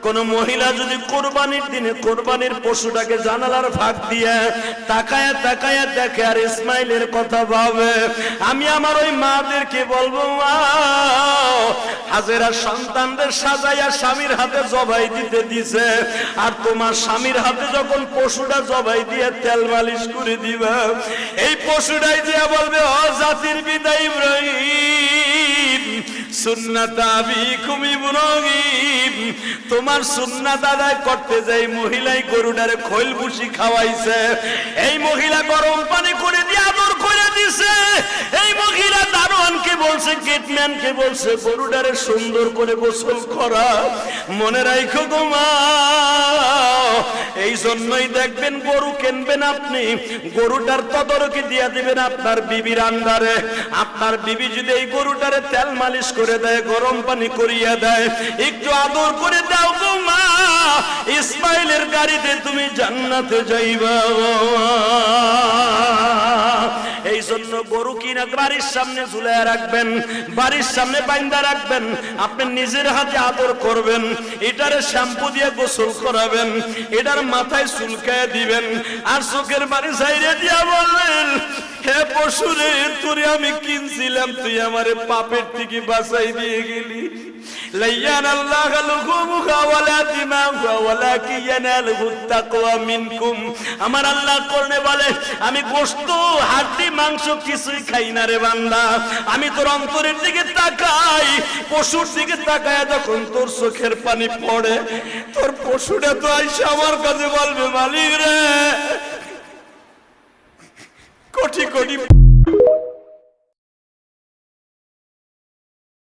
কোন মহিলা যদি কোরবানির দিনে কোরবানির পশুটাকে জানালার ফাঁক দিয়ে তাকায়া তাকায়া দেখে আর ইসমাইলের কথা ভাবে, আমি আমার ওই মাদেরকে বলবো, মা হাজেরা সন্তানদের সাজাইয়া স্বামীর হাতে জবাই দিতে দিছে, আর তোমার স্বামীর হাতে যখন পশুটা জবাই দিয়ে তেল মালিশ করে দিবা, এই পশুটাই দিয়া বলবে, ও জাতির পিতা ইব্রাহিম, সুন্নাত আবিকুম ইব্রাহিম, তোমার সুন্নাত আদায় করতে যাই মহিলাই গরুটারে খৈল ভুসি খাওয়াইছে, এই মহিলা গরম পানি করে দিয়ে আদর করে দিছে, এই মহিলা দারোয়ানকে বলছে, গেটম্যানকে বলছে গরুটারে সুন্দর করে গোসল করা। মনে রাখো গো মা, এই জন্যই দেখবেন গরু কিনবেন আপনি, গরুটার তদারকি দিয়ে দিবেন আপনার বিবির আন্ডারে। আপনার বিবি যদি এই গরুটারে তেল মালিশ করে দেয়, গরম পানি করিয়া দেয়, একটু আদর করে দাও গো মা, ইসমাইলের গাড়িতে তুমি জান্নাতে যাইবা। এই জন্য গরু কিনা বাড়ির সামনে ঝুলাইয়া রাখবেন, বাড়ির সামনে বাইন্দা রাখবেন, আপনি নিজের হাতে আদর করবেন, এটারে শ্যাম্পু দিয়ে গোসল করাবেন, এটার মাথায় চুলকায় দিবেন, আর চোখের বাড়ি ছাইরে দিয়া বলবেন, হে পশুরে, তোরে আমি কিনছিলাম, তুই আমারে পাপের থেকে বাঁচাই দিয়ে গেলি। আমার আল্লাহ কোরআনে বলে, আমি গোশত হাড্ডি মাংস কিছুই খাই না রে বান্দা, আমি তোর অন্তরের দিকে তাকাই, পশুর দিকে তাকায় যখন তোর চোখের পানি পড়ে, তোর পশুটা তো আইসা আমার কাছে বলবে, মালিক রে, কোটি কোটি